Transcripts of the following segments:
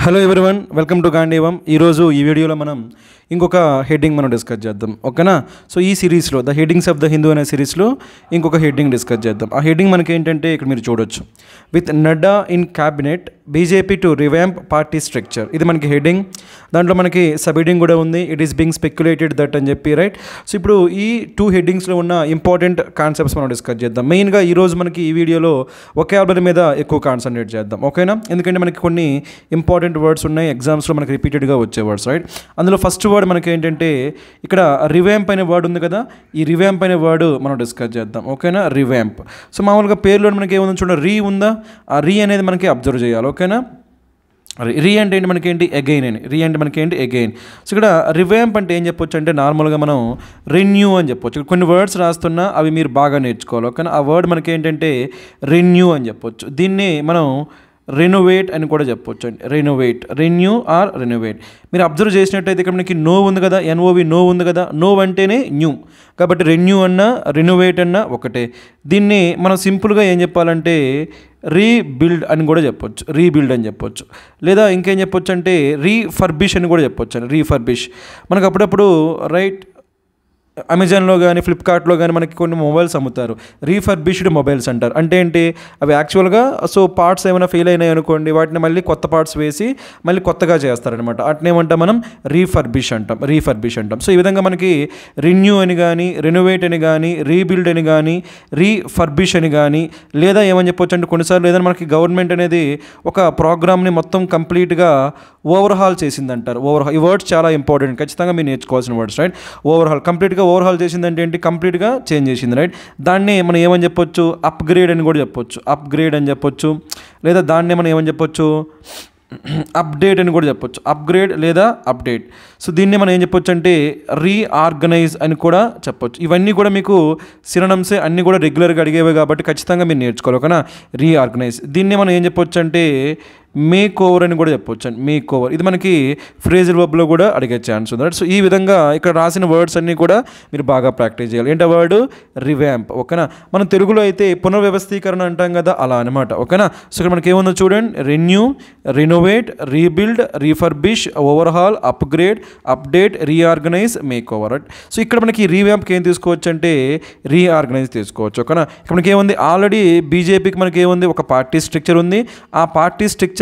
Hello everyone, welcome to గాంధీవం. ఈరోజు ఈ వీడియోలో మనం ఇంకొక హెడ్డింగ్ మనం డిస్కస్ చేద్దాం, ఓకేనా. సో ఈ సిరీస్లో the headings of the Hindu అనే సిరీస్లో ఇంకొక హెడ్డింగ్ డిస్కస్ చేద్దాం. ఆ హెడ్డింగ్ మనకి ఏంటంటే ఇక్కడ మీరు చూడొచ్చు, with Nadda in cabinet BJP to revamp party structure. ఇది మనకి హెడ్డింగ్. దాంట్లో మనకి సబ్ హెడ్డింగ్ కూడా ఉంది, it is being speculated that అని చెప్పి, రైట్. సో ఇప్పుడు ఈ టూ హెడ్డింగ్స్లో ఉన్న ఇంపార్టెంట్ కాన్సెప్ట్స్ మనం డిస్కస్ చేద్దాం. మెయిన్గా ఈరోజు మనకి ఈ వీడియోలో వొకాబులరీ మీద ఎక్కువ కాన్సన్ట్రేట్ చేద్దాం, ఓకేనా. ఎందుకంటే మనకి కొన్ని ఇంపార్టెంట్ వర్డ్స్ ఉన్నాయి ఎగ్జామ్స్లో మనకి రిపీటెడ్గా వచ్చే వర్డ్స్, రైట్. అందులో ఫస్ట్ వర్డ్ మనకి ఏంటంటే ఇక్కడ రివ్యాంప్ అనే వర్డ్ ఉంది కదా, ఈ రివ్యాంప్ అనే వర్డ్ మనం డిస్కస్ చేద్దాం, ఓకేనా. రివ్యాంప్. సో మామూలుగా పేరులో మనకి ఏముంది చూడండి, రీ ఉందా, ఆ రీ అనేది మనకి అబ్జర్వ్ చేయాలి, ఓకేనా. రీ అంటే ఏంటి మనకి ఏంటి, అగైన్ అని. రీ అంటే మనకి ఏంటి, అగైన్. సో ఇక్కడ రివ్యాంప్ అంటే ఏం చెప్పొచ్చు అంటే నార్మల్గా మనం రెన్యూ అని చెప్పొచ్చు. కొన్ని వర్డ్స్ రాస్తున్నా అవి మీరు బాగా నేర్చుకోవాలి, ఓకేనా. ఆ వర్డ్ మనకి ఏంటంటే రెన్యూ అని చెప్పొచ్చు. దీన్ని మనం రెనోవేట్ అని కూడా చెప్పొచ్చు అండి. Renovate, renew or renovate. మీరు అబ్జర్వ్ చేసినట్టయితే ఇక్కడ మనకి నో ఉంది కదా, ఎన్ఓవి నో ఉంది కదా. నో అంటేనే న్యూ, కాబట్టి రెన్యూ అన్నా రెనోవేట్ అన్నా ఒకటే. దీన్ని మనం సింపుల్గా ఏం చెప్పాలంటే రీబిల్డ్ అని కూడా చెప్పొచ్చు, రీబిల్డ్ అని చెప్పొచ్చు. లేదా ఇంకేం చెప్పొచ్చు అంటే రీఫర్బిష్ అని కూడా చెప్పొచ్చు అండి, రీఫర్బిష్. మనకు అప్పుడప్పుడు రైట్ అమెజాన్లో కానీ ఫ్లిప్కార్ట్లో కానీ మనకి కొన్ని మొబైల్స్ అమ్ముతారు, రీఫర్బిష్డ్ మొబైల్స్ అంటారు. అంటే ఏంటి, అవి యాక్చువల్గా సో పార్ట్స్ ఏమైనా ఫెయిల్ అయినాయి అనుకోండి, వాటిని మళ్ళీ కొత్త పార్ట్స్ వేసి మళ్ళీ కొత్తగా చేస్తారనమాట. అట్నేమంటాం మనం రీఫర్బిష్ అంటాం, రీఫర్బిష్ అంటాం. సో ఈ విధంగా మనకి రెన్యూ అని కానీ, రెనోవేట్ అని కానీ, రీబిల్డ్ అని కానీ, రీఫర్బిష్ అని కానీ, లేదా ఏమని చెప్పొచ్చు అంటే కొన్నిసార్లు ఏదైనా మనకి గవర్నమెంట్ అనేది ఒక ప్రోగ్రామ్ని మొత్తం కంప్లీట్గా ఓవర్హాల్ చేసిందంటారు. ఓవర్హాల్, ఈ వర్డ్స్ చాలా ఇంపార్టెంట్, ఖచ్చితంగా మీరు నేర్చుకోవాల్సిన వర్డ్స్, రైట్. ఓవర్హాల్, కంప్లీట్గా ఓవర్హాల్ చేసిందంటే ఏంటి, కంప్లీట్గా చేంజ్ చేసింది, రైట్. దాన్ని మనం ఏమని చెప్పొచ్చు, అప్గ్రేడ్ అని కూడా చెప్పొచ్చు, అప్గ్రేడ్ అని చెప్పొచ్చు. లేదా దాన్ని మనం ఏమని చెప్పొచ్చు, అప్డేట్ అని కూడా చెప్పొచ్చు, అప్గ్రేడ్ లేదా అప్డేట్. సో దీన్ని మనం ఏం చెప్పొచ్చు అంటే రీఆర్గనైజ్ అని కూడా చెప్పొచ్చు. ఇవన్నీ కూడా మీకు సినోనిమ్సే, అన్నీ కూడా రెగ్యులర్గా అడిగేవి కాబట్టి ఖచ్చితంగా మీరు నేర్చుకోవాలి, ఓకేనా. రీఆర్గనైజ్. దీన్ని మనం ఏం చెప్పొచ్చు అంటే మేక్ ఓవర్ అని కూడా చెప్పొచ్చు అండి, మేక్ ఓవర్. ఇది మనకి ఫ్రేజల్ వర్బ్లో కూడా అడిగే ఛాన్స్ ఉంది, రైట్. సో ఈ విధంగా ఇక్కడ రాసిన వర్డ్స్ అన్నీ కూడా మీరు బాగా ప్రాక్టీస్ చేయాలి. ఏంటి వర్డ్, రివ్యాంప్, ఓకేనా. మనం తెలుగులో అయితే పునర్వ్యవస్థీకరణ అంటాం కదా, అలా అనమాట, ఓకేనా. సో ఇక్కడ మనకి ఏముందో చూడండి, renew, renovate, rebuild, refurbish, overhaul, upgrade, update, reorganise, make over, right. So ఇక్కడ మనకి రీవ్యాంప్కి ఏం తీసుకోవచ్చు అంటే రీఆర్గనైజ్ తీసుకోవచ్చు, ఓకేనా. ఇక్కడ మనకి ఏముంది, ఆల్రెడీ బీజేపీకి మనకి ఏముంది, ఒక పార్టీ స్ట్రక్చర్ ఉంది. ఆ పార్టీ స్ట్రక్చర్కి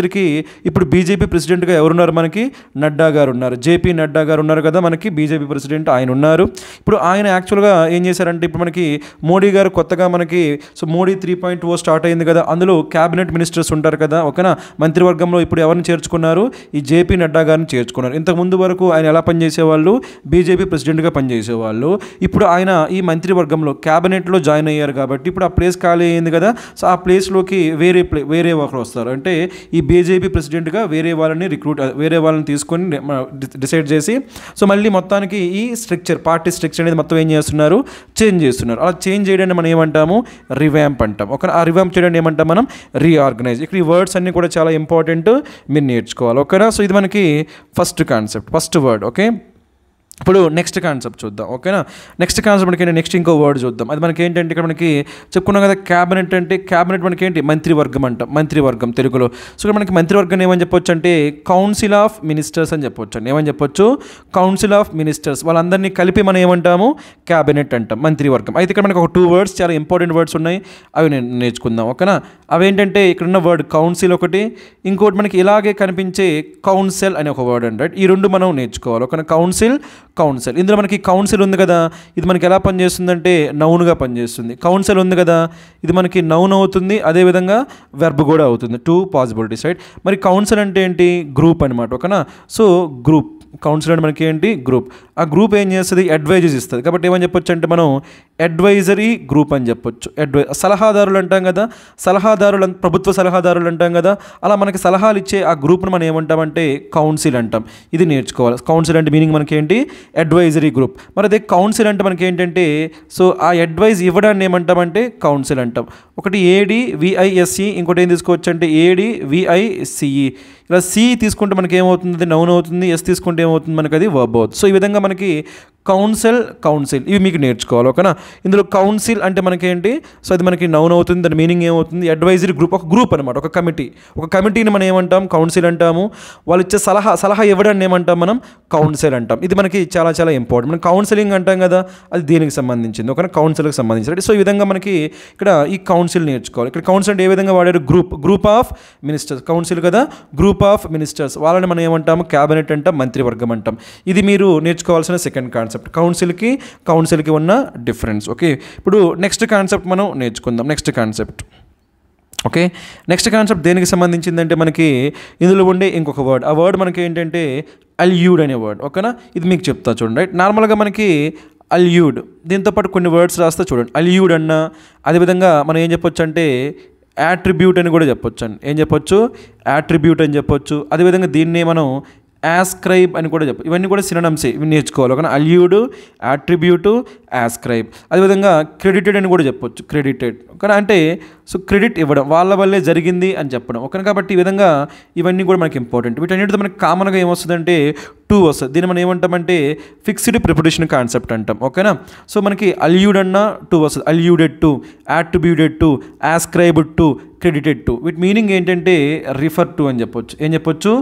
ఇప్పుడు బీజేపీ ప్రెసిడెంట్గా ఎవరున్నారు, మనకి నడ్డా గారు ఉన్నారు, జేపీ నడ్డా గారు ఉన్నారు కదా, మనకి బీజేపీ ప్రెసిడెంట్ ఆయన ఉన్నారు. ఇప్పుడు ఆయన యాక్చువల్గా ఏం చేశారంటే ఇప్పుడు మనకి మోడీ గారు కొత్తగా మనకి సో మోడీ 3.0 స్టార్ట్ అయింది కదా, అందులో క్యాబినెట్ మినిస్టర్స్ ఉంటారు కదా, ఓకేనా. మంత్రివర్గంలో ఇప్పుడు ఎవరిని చేర్చుకున్నారు, ఈ జేపీ నడ్డా గారిని చేర్చుకున్నారు. ఇంతకుముందు వరకు ఆయన ఎలా పనిచేసేవాళ్ళు, బీజేపీ ప్రెసిడెంట్గా పనిచేసేవాళ్ళు. ఇప్పుడు ఆయన ఈ మంత్రివర్గంలో క్యాబినెట్లో జాయిన్ అయ్యారు కాబట్టి ఇప్పుడు ఆ ప్లేస్ ఖాళీ అయింది కదా. సో ఆ ప్లేస్లోకి వేరే ఒకరు వస్తారు. అంటే ఈ బీజేపీ ప్రెసిడెంట్గా వేరే వాళ్ళని తీసుకొని డిసైడ్ చేసి సో మళ్ళీ మొత్తానికి ఈ స్ట్రక్చర్, పార్టీ స్ట్రక్చర్ అనేది మొత్తం ఏం చేస్తున్నారు, చేంజ్ చేస్తున్నారు. అలా చేంజ్ చేయడాన్ని మనం ఏమంటాము, రివ్యాంప్ అంటాం, ఓకే. ఆ రివ్యాంప్ చేయడాన్ని ఏమంటాం మనం, రీఆర్గనైజ్. ఇక్కడ ఈ వర్డ్స్ అన్నీ కూడా చాలా ఇంపార్టెంట్, మీరు నేర్చుకోవాలి, ఓకేనా. సో ఇది మనకి first concept, first word, okay. ఇప్పుడు నెక్స్ట్ కాన్సెప్ట్ చూద్దాం, ఓకేనా. నెక్స్ట్ కాన్సెప్ట్ మనకి నెక్స్ట్ ఇంకో వర్డ్ చూద్దాం. అది మనకి ఏంటంటే ఇక్కడ మనకి చెప్పుకున్నాం కదా, క్యాబినెట్ అంటే క్యాబినెట్ మనకి ఏంటి, మంత్రివర్గం అంటాం, మంత్రివర్గం తెలుగులో. సో ఇక్కడ మనకి మంత్రివర్గం ఏమని చెప్పొచ్చు అంటే కౌన్సిల్ ఆఫ్ మినిస్టర్స్ అని చెప్పొచ్చు అండి. ఏమని చెప్పొచ్చు, కౌన్సిల్ ఆఫ్ మినిస్టర్స్. వాళ్ళందరినీ కలిపి మనం ఏమంటాము, క్యాబినెట్ అంటాం, మంత్రివర్గం. అయితే ఇక్కడ మనకి ఒక 2 వర్డ్స్ చాలా ఇంపార్టెంట్ వర్డ్స్ ఉన్నాయి, అవి నేను నేర్చుకుందాం, ఓకేనా. అవేంటంటే ఇక్కడున్న వర్డ్ కౌన్సిల్ ఒకటి, ఇంకోటి మనకి ఇలాగే కనిపించే కౌన్సిల్ అనే ఒక వర్డ్ అండి, రైట్. ఈ రెండు మనం నేర్చుకోవాలి, ఓకేనా. Council, council. ఇందులో మనకి కౌన్సిల్ ఉంది కదా, ఇది మనకి ఎలా పనిచేస్తుందంటే నౌన్గా పనిచేస్తుంది. కౌన్సిల్ ఉంది కదా, ఇది మనకి నౌన్ అవుతుంది, అదేవిధంగా వెర్బ్ కూడా అవుతుంది, 2 పాసిబిలిటీస్, రైట్. మరి కౌన్సిల్ అంటే ఏంటి, గ్రూప్ అనమాట, ఓకేనా. సో గ్రూప్, కౌన్సిల్ అంటే మనకి ఏంటి, గ్రూప్. ఆ గ్రూప్ ఏం చేస్తుంది, అడ్వైజెస్ ఇస్తుంది. కాబట్టి ఏమని చెప్పొచ్చు అంటే మనం అడ్వైజరీ గ్రూప్ అని చెప్పొచ్చు. సలహాదారులు అంటాం కదా, సలహాదారులు, ప్రభుత్వ సలహాదారులు అంటాం కదా, అలా మనకి సలహాలు ఇచ్చే ఆ గ్రూప్ను మనం ఏమంటామంటే కౌన్సిల్ అంటాం. ఇది నేర్చుకోవాలి. కౌన్సిల్ అంటే మీనింగ్ మనకి ఏంటి, అడ్వైజరీ గ్రూప్. మరి అదే కౌన్సిల్ అంటే మనకి ఏంటంటే సో ఆ అడ్వైజ్ ఇవ్వడాన్ని ఏమంటామంటే కౌన్సిల్ అంటాం. ఒకటి ADVISE, ఇంకోటి ఏం తీసుకోవచ్చు అంటే ADVICE. ఇలా సి తీసుకుంటే మనకి ఏమవుతుంది, నౌన్ అవుతుంది. ఎస్ తీసుకుంటే ఏమవుతుంది, మనకి అది వర్బ్ అవుతుంది. సో ఈ విధంగా మనకి కౌన్సిల్ ఇవి మీకు నేర్చుకోవాలి. ఓకేనా. ఇందులో కౌన్సిల్ అంటే మనకేంటి, సో అది మనకి నౌన్ అవుతుంది. దాని మీనింగ్ ఏమవుతుంది, అడ్వైజరీ గ్రూప్, ఒక గ్రూప్ అనమాట, ఒక కమిటీని మనం ఏమంటాం, కౌన్సిల్ అంటాము. వాళ్ళు ఇచ్చే సలహా ఇవ్వడాన్ని ఏమంటాం మనం, కౌన్సిల్ అంటాం. ఇది మనకి చాలా చాలా ఇంపార్టెంట్. మనం కౌన్సిలింగ్ అంటాం కదా, అది దేనికి సంబంధించింది, ఓకేనా, కౌన్సిల్కి సంబంధించి. సో ఈ విధంగా మనకి ఇక్కడ ఈ కౌన్సిల్ నేర్చుకోవాలి. ఇక్కడ కౌన్సిల్ అంటే ఏ విధంగా వాడారు, గ్రూప్ ఆఫ్ మినిస్టర్స్, కౌన్సిల్ కదా, గ్రూప్ ఆఫ్ మినిస్టర్స్, వాళ్ళని మనం ఏమంటాము, క్యాబినెట్ అంటాం, మంత్రివర్గం అంటాం. ఇది మీరు నేర్చుకోవాల్సిన సెకండ్ కాన్సెప్ట్, కౌన్సిల్కి ఉన్న డిఫరెన్స్. ఓకే, ఇప్పుడు నెక్స్ట్ కాన్సెప్ట్ మనం నేర్చుకుందాం. నెక్స్ట్ కాన్సెప్ట్ దేనికి సంబంధించిందంటే మనకి ఇందులో ఉండే ఇంకొక వర్డ్, ఆ వర్డ్ మనకి ఏంటంటే అల్యూడ్ అనే వర్డ్. ఓకేనా, ఇది మీకు చెప్తా చూడండి. రైట్, నార్మల్గా మనకి అల్యూడ్, దీంతోపాటు కొన్ని వర్డ్స్ రాస్తే చూడండి. అల్యూడ్ అన్న, అదేవిధంగా మనం ఏం చెప్పొచ్చు అంటే యాట్రిబ్యూట్ అని కూడా చెప్పొచ్చు అండి. ఏం చెప్పొచ్చు, యాట్రిబ్యూట్ అని చెప్పొచ్చు. అదేవిధంగా దీన్నే మనం యాస్క్రైబ్ అని కూడా చెప్పు. ఇవన్నీ కూడా సినోనిమ్సే, ఇవి నేర్చుకోవాలి. ఓకేనా, అల్యూడ్, యాట్రిబ్యూట్, యాస్క్రైబ్. అదేవిధంగా క్రెడిటెడ్ అని కూడా చెప్పొచ్చు, క్రెడిటెడ్. ఓకేనా, అంటే సో క్రెడిట్ ఇవ్వడం, వాళ్ళ వల్లే జరిగింది అని చెప్పడం. ఓకేనా, కాబట్టి ఈ విధంగా ఇవన్నీ కూడా మనకి ఇంపార్టెంట్. వీటన్నిటితో మనకి కామన్గా ఏమొస్తుందంటే టు వస్తుంది. దీన్ని మనం ఏమంటామంటే ఫిక్స్డ్ ప్రిపోజిషన్ కాన్సెప్ట్ అంటాం. ఓకేనా, సో మనకి అల్యూడ్ అన్న టు వస్తుంది, alluded to, attributed to, ascribed to, credited to. వీటి మీనింగ్ ఏంటంటే రిఫర్ టు అని చెప్పొచ్చు. ఏం చెప్పొచ్చు,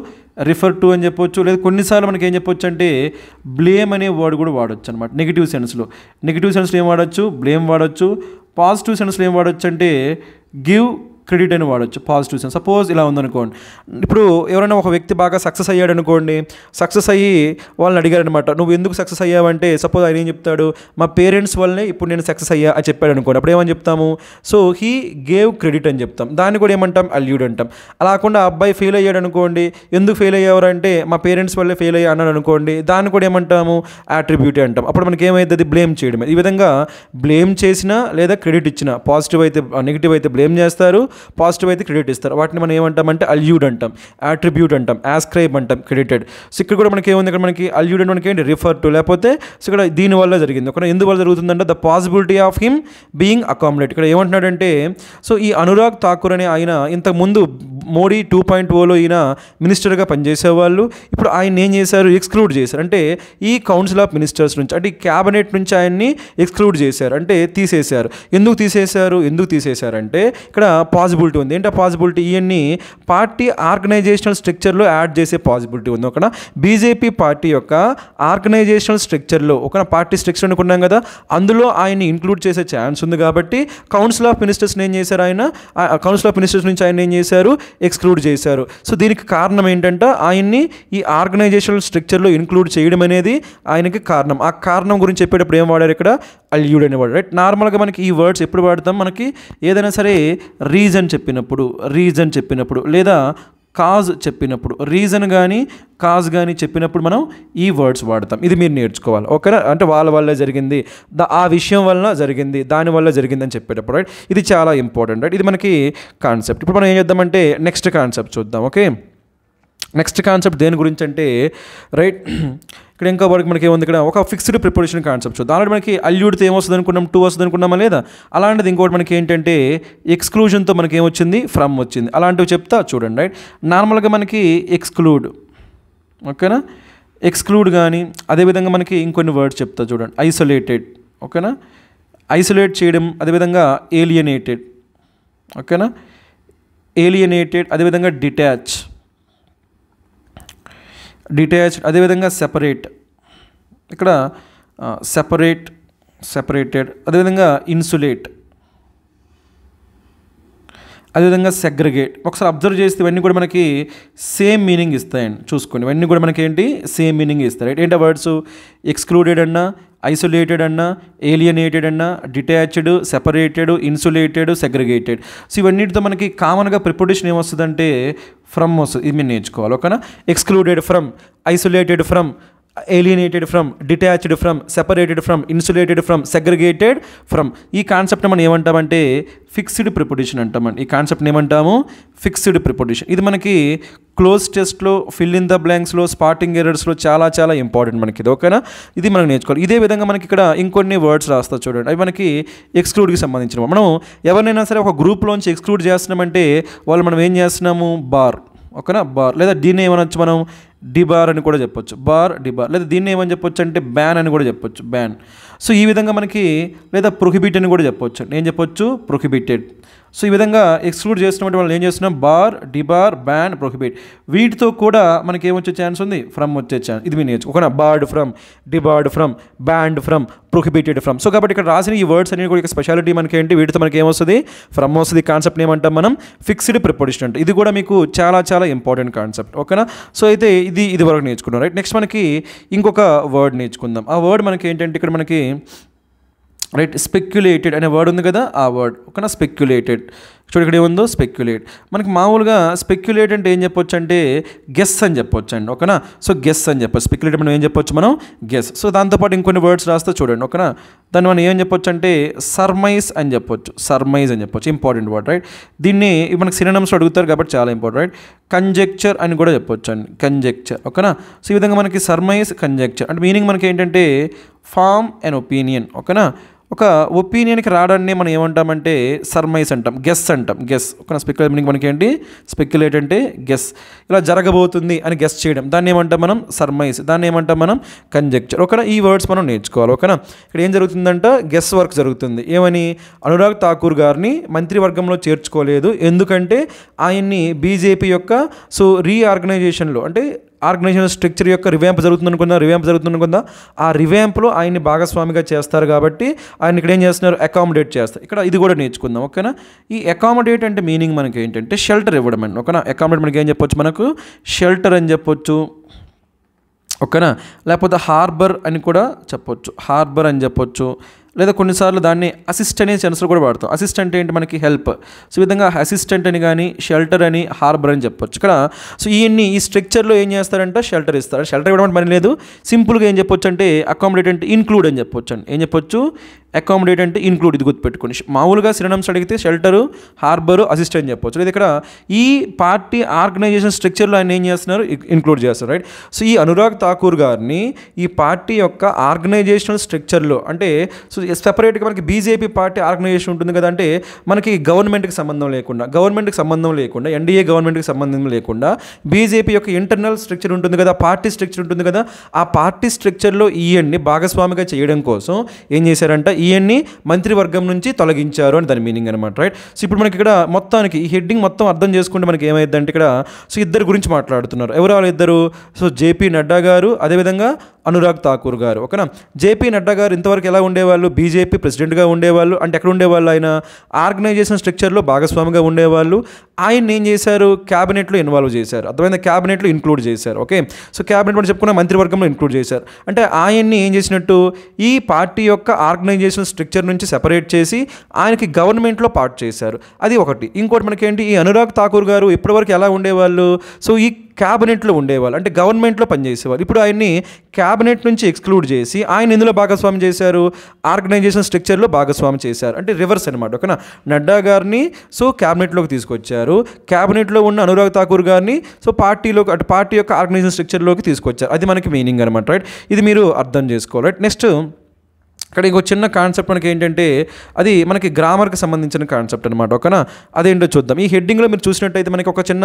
రిఫర్ టు అని చెప్పొచ్చు. లేదా కొన్నిసార్లు మనకి ఏం చెప్పొచ్చు అంటే బ్లేమ్ అనే వర్డ్ కూడా వాడచ్చు అనమాట. నెగిటివ్ సెన్స్లో ఏం వాడచ్చు, బ్లేమ్ వాడచ్చు. పాజిటివ్ సెన్స్లో ఏం వాడచ్చు అంటే గివ్ క్రెడిట్ అని వాడచ్చు, పాజిటివ్ సెన్స్. సపోజ్ ఇలా ఉందనుకోండి, ఇప్పుడు ఎవరైనా ఒక వ్యక్తి బాగా సక్సెస్ అయ్యాడు అనుకోండి, సక్సెస్ అయ్యి వాళ్ళని అడిగారనమాట, నువ్వు ఎందుకు సక్సెస్ అయ్యావంటే, సపోజ్ ఆయన ఏం చెప్తాడు, మా పేరెంట్స్ వల్లనే ఇప్పుడు నేను సక్సెస్ అయ్యా అని చెప్పాడు అనుకోండి. అప్పుడు ఏమని చెప్తాము, సో హీ గేవ్ క్రెడిట్ అని చెప్తాం. దాన్ని కూడా ఏమంటాం, అల్యూడ్ అంటాం. అలా కాకుండా అబ్బాయి ఫెయిల్ అయ్యాడు అనుకోండి, ఎందుకు ఫెయిల్ అయ్యారంటే మా పేరెంట్స్ వల్లే ఫెయిల్ అయ్యా అన్నాడు అనుకోండి, దాన్ని కూడా ఏమంటాము, యాట్రిబ్యూట్ అంటాం. అప్పుడు మనకి ఏమైతుంది, బ్లేమ్ చేయడం. ఈ విధంగా బ్లేమ్ చేసినా లేదా క్రెడిట్ ఇచ్చినా, పాజిటివ్ అయితే నెగిటివ్ అయితే బ్లేమ్ చేస్తారు, పాజిటివ్ అయితే క్రెడిట్ ఇస్తారు. వాటిని మనం ఏమంటామంటే అల్యూడ్ అంటాం, యాట్రిబ్యూట్ అంటాం, యాస్క్రైబ్ అంటాం, క్రెడిటెడ్. సో ఇక్కడ కూడా మనకి ఏముంది, ఇక్కడ మనకి అల్యూడ్ అంటే మనకి ఏంటి, రిఫర్ టు, లేకపోతే సో ఇక్కడ దీనివల్ల జరిగింది. ఒక ఎందువల్ల జరుగుతుందంటే the possibility of him being accommodate. ఇక్కడ ఏమంటున్నాడంటే, సో ఈ అనురాగ్ ఠాకూర్ అనే ఆయన ఇంతకుముందు మోడీ 2.0లో ఈయన మినిస్టర్గా పనిచేసేవాళ్ళు. ఇప్పుడు ఆయన ఏం చేశారు, ఎక్స్క్లూడ్ చేశారు. అంటే ఈ కౌన్సిల్ ఆఫ్ మినిస్టర్స్ నుంచి, అంటే ఈ క్యాబినెట్ నుంచి ఆయన్ని ఎక్స్క్లూడ్ చేశారు, అంటే తీసేశారు. ఎందుకు తీసేశారంటే ఇక్కడ పాసిబిలిటీ ఉంది. ఏంటి ఆ పాసిబిలిటీ, ఇవన్నీ పార్టీ ఆర్గనైజేషనల్ స్ట్రక్చర్లో యాడ్ చేసే పాసిబిలిటీ ఉంది. ఒక బీజేపీ పార్టీ యొక్క ఆర్గనైజేషనల్ స్ట్రక్చర్లో, ఒక పార్టీ స్ట్రక్చర్ అనుకున్నాం కదా, అందులో ఆయన్ని ఇంక్లూడ్ చేసే ఛాన్స్ ఉంది. కాబట్టి కౌన్సిల్ ఆఫ్ మినిస్టర్స్ని ఏం చేశారు, కౌన్సిల్ ఆఫ్ మినిస్టర్స్ నుంచి ఆయన ఏం చేశారు, ఎక్స్క్లూడ్ చేశారు. సో దీనికి కారణం ఏంటంటే ఆయన్ని ఈ ఆర్గనైజేషనల్ స్ట్రక్చర్లో ఇంక్లూడ్ చేయడం అనేది ఆయనకి కారణం. ఆ కారణం గురించి చెప్పేటప్పుడు ఏం వాడారు, ఇక్కడ అల్యూడ్ అని వాడారు. రైట్, నార్మల్గా మనకి ఈ వర్డ్స్ ఎప్పుడు వాడతాం, మనకి ఏదైనా సరే రీజన్ చెప్పినప్పుడు లేదా కాజ్ చెప్పినప్పుడు, రీజన్ కానీ కాజ్ కానీ చెప్పినప్పుడు మనం ఈ వర్డ్స్ వాడతాం. ఇది మీరు నేర్చుకోవాలి. ఓకేనా, అంటే వాళ్ళ వల్ల జరిగింది, ఆ విషయం వల్ల జరిగింది, దానివల్ల జరిగింది అని చెప్పేటప్పుడు. రైట్, ఇది చాలా ఇంపార్టెంట్. రైట్, ఇది మనకి కాన్సెప్ట్. ఇప్పుడు మనం ఏం చేద్దామంటే నెక్స్ట్ కాన్సెప్ట్ చూద్దాం. ఓకే, నెక్స్ట్ కాన్సెప్ట్ దేని గురించి అంటే, రైట్, ఇక్కడ ఇంకా వరకు మనకి ఏముంది, ఇక్కడ ఒక ఫిక్స్డ్ ప్రిపోజిషన్ కాన్సెప్ట్ చూద్దాం. అలాంటి మనకి అల్యూడ్తో ఏమొస్తుంది అనుకున్నాం, టు వస్తుంది అనుకున్నామా లేదా, అలాంటిది ఇంకోటి మనకి ఏంటంటే ఎక్స్క్లూజన్తో మనకి ఏమొచ్చింది, ఫ్రమ్ వచ్చింది. అలాంటివి చెప్తా చూడండి. రైట్, నార్మల్గా మనకి ఎక్స్క్లూడ్, ఓకేనా, ఎక్స్క్లూడ్ కానీ, అదేవిధంగా మనకి ఇంకొన్ని వర్డ్స్ చెప్తా చూడండి. ఐసోలేటెడ్, ఓకేనా, ఐసోలేట్ చేయడం, అదేవిధంగా ఏలియనేటెడ్, ఓకేనా, ఏలియనేటెడ్, అదేవిధంగా డిటాచ్డ్, అదేవిధంగా సెపరేట్, ఇక్కడ సెపరేటెడ్, అదేవిధంగా ఇన్సులేట్, అదేవిధంగా సెగ్రిగేట్. ఒకసారి అబ్జర్వ్ చేస్తే ఇవన్నీ కూడా మనకి సేమ్ మీనింగ్ ఇస్తాయండి. చూసుకోండి, ఇవన్నీ కూడా మనకి ఏంటి, సేమ్ మీనింగ్ ఇస్తాయి. రైట్, ఏంటి వర్డ్స్, ఎక్స్క్లూడెడ్ అన్నా, ఐసోలేటెడ్ అన్నా, ఏలియనేటెడ్ అన్నా, detached, separated, insulated, segregated. So ఇవన్నిటితో మనకి కామన్గా ప్రిపోజిషన్ ఏమొస్తుందంటే ఫ్రమ్ వస్తుంది. ఇది మీరు నేర్చుకోవాలి. ఓకేనా, excluded from, isolated from, alienated from, detached from, separated from, insulated from, segregated from. ఈ కాన్సెప్ట్ని మనం ఏమంటామంటే ఫిక్స్డ్ ప్రిపోజిషన్ అంటామండి. ఈ కాన్సెప్ట్ని ఏమంటాము, ఫిక్స్డ్ ప్రిపోజిషన్. ఇది మనకి క్లోజ్ టెస్ట్లో, ఫిల్ ఇన్ ద బ్లాంక్స్లో, స్పాటింగ్ ఎర్రర్స్లో చాలా చాలా ఇంపార్టెంట్ మనకి ఇది. ఓకేనా, ఇది మనం నేర్చుకోవాలి. ఇదే విధంగా మనకి ఇక్కడ ఇంకొన్ని వర్డ్స్ రాస్తా చూడండి. అవి మనకి ఎక్స్క్లూడ్కి సంబంధించిన. మనం ఎవరినైనా సరే ఒక గ్రూప్లోంచి ఎక్స్క్లూడ్ చేస్తున్నామంటే వాళ్ళు మనం ఏం చేస్తున్నాము, బార్, ఓకేనా, బార్, లేదా దీన్ని ఏమనొచ్చు మనం డిబార్ అని కూడా చెప్పొచ్చు, బార్ డిబార్. లేదా దీన్ని ఏమని చెప్పొచ్చు అంటే బ్యాన్ అని కూడా చెప్పొచ్చు, బ్యాన్. సో ఈ విధంగా మనకి, లేదా ప్రొహిబిట్ అని కూడా చెప్పొచ్చు. నేను చెప్పొచ్చు ప్రొహిబిటెడ్. సో ఈ విధంగా ఎక్స్క్లూడ్ చేస్తున్నటువంటి వాళ్ళు ఏం చేస్తున్నాం, బార్, డిబార్, బ్యాన్, ప్రొహిబిట్. వీటితో కూడా మనకి ఏమొచ్చే ఛాన్స్ ఉంది, ఫ్రమ్ వచ్చే ఛాన్స్. ఇది మీ నేర్చు ఒక board from, debarred from, band from, prohibited from. So కాబట్టి ఇక్కడ రాసిన ఈ వర్డ్స్ అనేవి కూడా స్పెషాలిటీ మనకి ఏంటి, వీటితో మనకి ఏమొస్తుంది, ఫ్రమ్ వస్తుంది. కాన్సెప్ట్ ఏమంటాం మనం, ఫిక్స్డ్ ప్రిపోజిషన్ అంటే. ఇది కూడా మీకు చాలా చాలా ఇంపార్టెంట్ కాన్సెప్ట్, ఓకేనా. సో అయితే ఇది వరకు నేర్చుకున్నాం, రైట్. నెక్స్ట్ మనకి ఇంకొక వర్డ్ నేర్చుకుందాం. ఆ వర్డ్ మనకి ఏంటంటే ఇక్కడ మనకి రైట్ స్పెక్యులేటెడ్ అనే వర్డ్ ఉంది కదా, ఆ వర్డ్, ఓకేనా. స్పెక్యులేటెడ్ చూడు ఇక్కడ ఏముందో, స్పెక్యులేట్. మనకి మామూలుగా స్పెక్యులేట్ అంటే ఏం చెప్పొచ్చు అంటే గెస్ అని చెప్పొచ్చు అండి, ఓకేనా. సో గెస్ అని చెప్పొచ్చు. స్పెక్యులేట్ మనం ఏం చెప్పొచ్చు, మనం గెస్. సో దాంతోపాటు ఇంకొన్ని వర్డ్స్ రాస్తే చూడండి, ఓకేనా. దాన్ని మనం ఏం చెప్పొచ్చు అంటే సర్మైజ్ అని చెప్పొచ్చు, సర్మైజ్ అని చెప్పొచ్చు. Important word, right. దీన్ని మనకి సినోనిమ్స్ అడుగుతారు కాబట్టి చాలా ఇంపార్టెంట్, రైట్. కంజెక్చర్ అని కూడా చెప్పొచ్చు అండి, కంజెక్చర్, ఓకేనా. సో ఈ విధంగా మనకి సర్మైజ్, కంజెక్చర్ అంటే మీనింగ్ మనకి ఏంటంటే ఫార్మ్ అండ్ ఒపీనియన్, ఓకేనా. ఒక ఒపీనియన్కి రావడాన్ని మనం ఏమంటామంటే సర్మైజ్ అంటాం, గెస్ అంటాం, గెస్, ఓకేనా. స్పెక్యులేట్ మీనింగ్ మనకి ఏంటి, స్పెక్యులేట్ అంటే గెస్, ఇలా జరగబోతుంది అని గెస్ చేయడం, దాన్ని ఏమంటాం మనం సర్మైజ్, దాన్ని ఏమంటాం మనం కంజెక్చర్, ఓకేనా. ఈ వర్డ్స్ మనం నేర్చుకోవాలి, ఓకేనా. ఇక్కడ ఏం జరుగుతుందంట, గెస్ వర్క్ జరుగుతుంది. ఏమని, అనురాగ్ ఠాకూర్ గారిని మంత్రివర్గంలో చేర్చుకోలేదు, ఎందుకంటే ఆయన్ని బీజేపీ యొక్క రీఆర్గనైజేషన్లో అంటే ఆర్గనైజేషన్ స్ట్రక్చర్ యొక్క రివ్యాంప్ జరుగుతుందనుకుందా, ఆ రివ్యాంప్లో ఆయన్ని భాగస్వామిగా చేస్తారు కాబట్టి ఆయన ఇక్కడ ఏం చేస్తున్నారు, అకామిడేట్ చేస్తారు. ఇక్కడ ఇది కూడా నేర్చుకుందాం, ఓకేనా. ఈ అకామిడేట్ అంటే మీనింగ్ మనకి ఏంటంటే షెల్టర్ ఇవ్వడం అండి, ఓకేనా. అకామిడేట్ మనకి ఏం చెప్పొచ్చు, మనకు షెల్టర్ అని చెప్పొచ్చు, ఓకేనా. లేకపోతే హార్బర్ అని కూడా చెప్పొచ్చు, హార్బర్ అని చెప్పొచ్చు. లేదా కొన్నిసార్లు దాన్ని అసిస్ట్ అనే సెన్స్లో కూడా వాడతాం. అసిస్ట్ అంటే ఏంటి, మనకి హెల్ప్. సో ఈ విధంగా అసిస్టెంట్ అని కానీ, షెల్టర్ అని, హార్బర్ అని చెప్పొచ్చు ఇక్కడ. సో ఈ స్ట్రక్చర్లో ఏం చేస్తారంటే షెల్టర్ ఇస్తారు. షెల్టర్ ఇవ్వడం పని లేదు, సింపుల్గా ఏం చెప్పొచ్చు అంటే అకామిడేట్ అంటే ఇన్క్లూడ్ అని చెప్పొచ్చు అండి. ఏం చెప్పొచ్చు, అకామిడేట్ అంటే ఇన్క్లూడ్. ఇది గుర్తుపెట్టుకోండి. మామూలుగా సినోనిమ్స్ అడిగితే షెల్టరు, హార్బరు, అసిస్ట్ అని చెప్పొచ్చు. లేదా ఇక్కడ ఈ పార్టీ ఆర్గనైజేషన్ స్ట్రక్చర్లో ఆయన ఏం చేస్తున్నారు, ఇన్క్లూడ్ చేస్తారు, రైట్. సో ఈ అనురాగ్ ఠాకూర్ గారిని ఈ పార్టీ యొక్క ఆర్గనైజేషనల్ స్ట్రక్చర్లో అంటే సో సెపరేట్గా మనకి బీజేపీ పార్టీ ఆర్గనైజేషన్ ఉంటుంది కదా, అంటే మనకి గవర్నమెంట్కి సంబంధం లేకుండా ఎన్డీఏ గవర్నమెంట్కి సంబంధం లేకుండా బీజేపీ యొక్క ఇంటర్నల్ స్ట్రక్చర్ ఉంటుంది కదా, పార్టీ స్ట్రక్చర్ ఉంటుంది కదా, ఆ పార్టీ స్ట్రక్చర్లో ఈయన్ని భాగస్వామిగా చేయడం కోసం ఏం చేశారంట, ఈయన్ని మంత్రివర్గం నుంచి తొలగించారు అని దాని మీనింగ్ అనమాట, రైట్. సో ఇప్పుడు మనకి ఇక్కడ మొత్తానికి ఈ హెడ్డింగ్ మొత్తం అర్థం చేసుకుంటే మనకి ఏమైందంటే ఇక్కడ సో ఇద్దరు గురించి మాట్లాడుతున్నారు. ఎవరు వాళ్ళు ఇద్దరు, సో జేపీ నడ్డా గారు, అదేవిధంగా అనురాగ్ ఠాకూర్ గారు, ఓకేనా. జేపీ నడ్డా గారు ఇంతవరకు ఎలా ఉండేవాళ్ళు, బీజేపీ ప్రెసిడెంట్గా ఉండేవాళ్ళు. అంటే ఎక్కడ ఉండేవాళ్ళు, ఆయన ఆర్గనైజేషన్ స్ట్రక్చర్లో భాగస్వామిగా ఉండేవాళ్ళు. ఆయన ఏం చేశారు, క్యాబినెట్లో ఇన్వాల్వ్ చేశారు, అర్థమైంది, క్యాబినెట్లో ఇంక్లూడ్ చేశారు, ఓకే. సో క్యాబినెట్ మనం చెప్పుకున్న మంత్రివర్గంలో ఇంక్లూడ్ చేశారు. అంటే ఆయన్ని ఏం చేసినట్టు, ఈ పార్టీ యొక్క ఆర్గనైజేషన్ స్ట్రక్చర్ నుంచి సెపరేట్ చేసి ఆయనకి గవర్నమెంట్లో పార్ట్ చేశారు. అది ఒకటి. ఇంకోటి మనకేంటి, ఈ అనురాగ్ ఠాకూర్ గారు ఇప్పటివరకు ఎలా ఉండేవాళ్ళు, సో ఈ క్యాబినెట్లో ఉండేవాళ్ళు, అంటే గవర్నమెంట్లో పనిచేసేవాళ్ళు. ఇప్పుడు ఆయన్ని క్యాబినెట్ నుంచి ఎక్స్క్లూడ్ చేసి ఆయన ఇందులో భాగస్వామి చేశారు, ఆర్గనైజేషన్ స్ట్రక్చర్లో భాగస్వామి చేశారు. అంటే రివర్స్ అనమాట, ఓకేనా. నడ్డా గారిని సో క్యాబినెట్లోకి తీసుకొచ్చారు, క్యాబినెట్లో ఉన్న అనురాగ్ ఠాకూర్ గారిని సో పార్టీలోకి, అంటే పార్టీ యొక్క ఆర్గనైజేషన్ స్ట్రక్చర్లోకి తీసుకొచ్చారు. అది మనకి మీనింగ్ అనమాట, రైట్. ఇది మీరు అర్థం చేసుకోవాలి, రైట్. నెక్స్ట్ ఇక్కడ ఇంకో చిన్న కాన్సెప్ట్ మనకి ఏంటంటే అది మనకి గ్రామర్కి సంబంధించిన కాన్సెప్ట్ అనమాట, ఓకేనా. అదేంటో చూద్దాం. ఈ హెడ్డింగ్లో మీరు చూసినట్టయితే మనకి ఒక చిన్న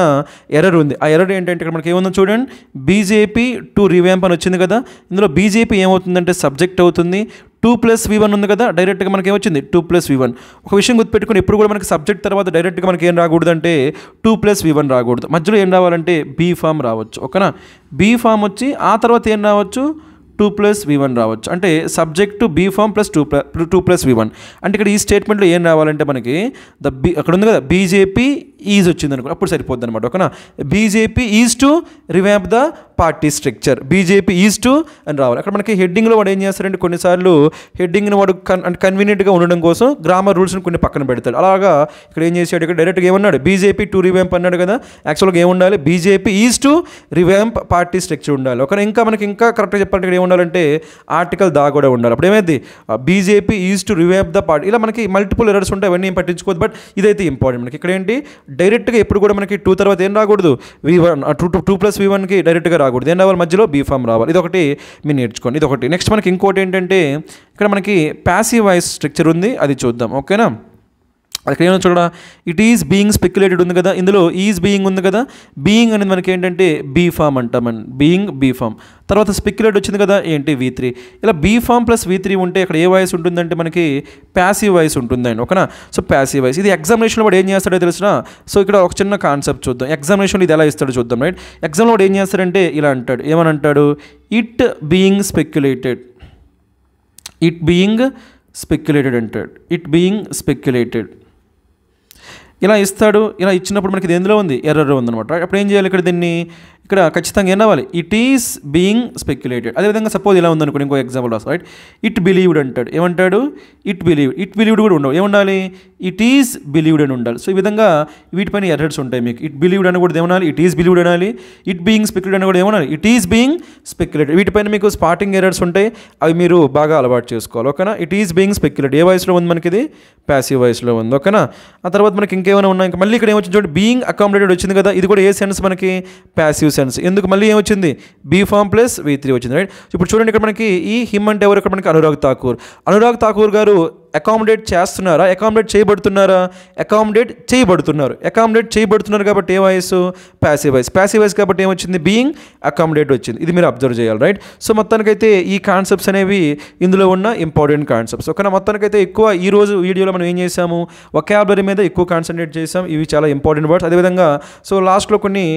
ఎర్రర్ ఉంది. ఆ ఎర్రర్ ఏంటంటే ఇక్కడ మనకి ఏముందో చూడండి, బీజేపీ టు రివ్యాంప్ అని వచ్చింది కదా. ఇందులో బీజేపీ ఏమవుతుందంటే సబ్జెక్ట్ అవుతుంది, 2+V1 ఉంది కదా, డైరెక్ట్గా మనకి ఏమొచ్చింది 2+V1. ఒక విషయం గుర్తుపెట్టుకుని, ఎప్పుడు కూడా మనకి సబ్జెక్ట్ తర్వాత డైరెక్ట్గా మనకి ఏం రాకూడదు అంటే 2+V1 రాకూడదు. మధ్యలో ఏం రావాలంటే బీ ఫామ్ రావచ్చు, ఓకేనా. బీ ఫామ్ వచ్చి ఆ తర్వాత ఏం రావచ్చు, 2+V1 రావచ్చు. అంటే subject be form plus 2+V1. అంటే ఇక్కడ ఈ స్టేట్మెంట్లో ఏం రావాలంటే మనకి అక్కడ ఉంది కదా బీజేపీ ఈజ్ వచ్చింది అనుకో, అప్పుడు సరిపోద్ది అనమాట, ఓకేనా. BJP is to revamp the party structure, BJP is to అని రావాలి. అక్కడ మనకి హెడ్డింగ్లో వాడు ఏం చేస్తారంటే కొన్నిసార్లు హెడ్డింగ్ని వాడు కన్వీనియంట్గా ఉండడం కోసం గ్రామర్ రూల్స్ని కొన్ని పక్కన పెడతాడు. అలాగా ఇక్కడ ఏం చేశాడు, ఇక్కడ డైరెక్ట్గా ఏమన్నాడు, బీజేపీ టు రివ్యాంప్ అన్నాడు కదా. యాక్చువల్గా ఏముండాలి, BJP is to revamp party structure ఉండాలి, ఓకే. ఇంకా మనకి ఇంకా కరెక్ట్గా చెప్పాలంటే ఇక్కడ ఏముండాలంటే ఆర్టికల్ దా కూడా ఉండాలి. అప్పుడు ఏమైంది, BJP is to revamp the party. ఇలా మనకి మల్టిపుల్ ఎర్రర్స్ ఉంటాయి, అవన్నీ ఏం పట్టించుకోవద్దు. బట్ ఇదైతే ఇంపార్టెంట్ మనకి. ఇక్కడ ఏంటి, డైరెక్ట్గా ఎప్పుడు కూడా మనకి 2 తర్వాత ఏం రాకూడదు, V1 2+V1కి డైరెక్ట్గా రాకూడదు. ఏం రావాలి, మధ్యలో బీ ఫామ్ రావాలి. ఇదొకటి మీరు నేర్చుకోండి, ఇదొకటి. నెక్స్ట్ మనకి ఇంకోటి ఏంటంటే ఇక్కడ మనకి ప్యాసివ్ వాయిస్ స్ట్రక్చర్ ఉంది, అది చూద్దాం, ఓకేనా. అక్కడ ఏమో చూడ ఇట్ ఈజ్ బీయింగ్ స్పెక్యులేటెడ్ ఉంది కదా, ఇందులో ఈజ్ బీయింగ్ ఉంది కదా, బీయింగ్ అనేది మనకి ఏంటంటే బీ ఫామ్ అంటామని, బీయింగ్ బీ ఫామ్. తర్వాత స్పెక్యులేట్ వచ్చింది కదా ఏంటి V3. ఇలా బీ ఫామ్ ప్లస్ V3 ఉంటే ఇక్కడ ఏ వాయిస్ ఉంటుందంటే మనకి ప్యాసివ్ వాయిస్ ఉంటుందండి, ఓకేనా. సో ప్యాసివ్ వాయిస్ ఇది ఎగ్జామినేషన్లో వాడు ఏం చేస్తాడో తెలిసిన. సో ఇక్కడ ఒక చిన్న కాన్సెప్ట్ చూద్దాం, ఎగ్జామినేషన్లో ఇది ఎలా ఇస్తాడో చూద్దాం, రైట్. ఎగ్జామ్లో వాడు ఏం చేస్తాడంటే ఇలా అంటాడు, ఏమని అంటాడు, it being speculated, it being speculated అంటాడు, ఇట్ బీయింగ్ స్పెక్యులేటెడ్ ఇలా ఇస్తాడు. ఇలా ఇచ్చినప్పుడు మనకి ఇది ఎందులో ఉంది, ఎర్రర్ ఉందన్నమాట. అప్పుడు ఏం చేయాలి, ఇక్కడ దీన్ని ఇక్కడ ఖచ్చితంగా ఏమవ్వాలి, ఇట్ ఈస్ బీయింగ్ స్పెక్యులేటెడ్. అదేవిధంగా సపోజ్ ఇలా ఉందనుకోండి, ఇంకో ఎగ్జాంపుల్ రాస్తాం, రైట్. ఇట్ బిలీవ్డ్ అంటాడు, ఏమంటాడు, ఇట్ బిలీవ్డ్ కూడా ఉండవు, ఏముండాలి, ఇట్ ఈస్ బిలీవ్డ్ అని ఉండాలి. సో ఈ విధంగా వీటిపైన ఎర్రర్స్ ఉంటాయి మీకు. ఇట్ బిలీవ్డ్ అని కూడా ఏమనాలి, ఇట్ ఈస్ బిలీవ్డ్ అనాలి. ఇట్ బీయింగ్ స్పెక్యులేటెడ్ అని కూడా ఏమనాలి, ఇట్ ఈస్ బీయింగ్ స్పెక్యులేటెడ్. వీటిపైన మీకు స్పాటింగ్ ఎర్రర్స్ ఉంటాయి, అవి మీరు బాగా అలవాటు చేసుకోవాలి, ఓకేనా. ఇట్ ఈస్ బీయింగ్ స్పెక్యులేటెడ్ ఏ వాయిస్లో ఉంది మనకి, ఇది ప్యాసివ్ వాయిస్లో ఉంది, ఓకేనా. ఆ తర్వాత మనకి ఇంకేమైనా ఉన్నాయి, ఇంకా మళ్ళీ ఇక్కడ ఏమొచ్చింది చూడండి, బీయింగ్ అకామిడేటెడ్ వచ్చింది కదా, ఇది కూడా ఏ సెన్స్ మనకి, ప్యాసివ్ సెన్స్. ఎందుకు మళ్ళీ ఏమొచ్చింది, బీ ఫామ్ ప్లస్ V3 వచ్చింది, రైట్. ఇప్పుడు చూడండి ఇక్కడ మనకి ఈ హిమ్ అంటే ఎవరు, ఇక్కడ మనకి అనురాగ్ ఠాకూర్ గారు అకామిడేట్ చేస్తున్నారా, అకామిడేట్ చేయబడుతున్నారా, అకామిడేట్ చేయబడుతున్నారు కాబట్టి ఏ వాయిస్, ప్యాసివ్ వాయిస్ కాబట్టి ఏమొచ్చింది, బీయింగ్ అకామిడేట్ వచ్చింది. ఇది మీరు అబ్జర్వ్ చేయాలి, రైట్. సో మొత్తానికైతే ఈ కాన్సెప్ట్స్ అనేవి ఇందులో ఉన్న ఇంపార్టెంట్ కాన్సెప్ట్స్, ఓకేనా. మొత్తానికైతే ఎక్కువ ఈ రోజు వీడియోలో మనం ఏం చేసాము, వొకాబులరీ మీద ఎక్కువ కాన్సన్ట్రేట్ చేసాం, ఇవి చాలా ఇంపార్టెంట్ వర్డ్స్. అదేవిధంగా సో లాస్ట్లో కొన్ని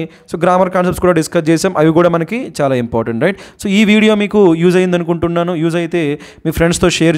గ్రామర్ కాన్సెప్ట్స్ కూడా డిస్కస్ చేసాం, అవి కూడా మనకి చాలా ఇంపార్టెంట్, రైట్. సో ఈ వీడియో మీకు యూజ్ అయింది అనుకుంటున్నాను. యూజ్ అయితే మీ ఫ్రెండ్స్తో షేర్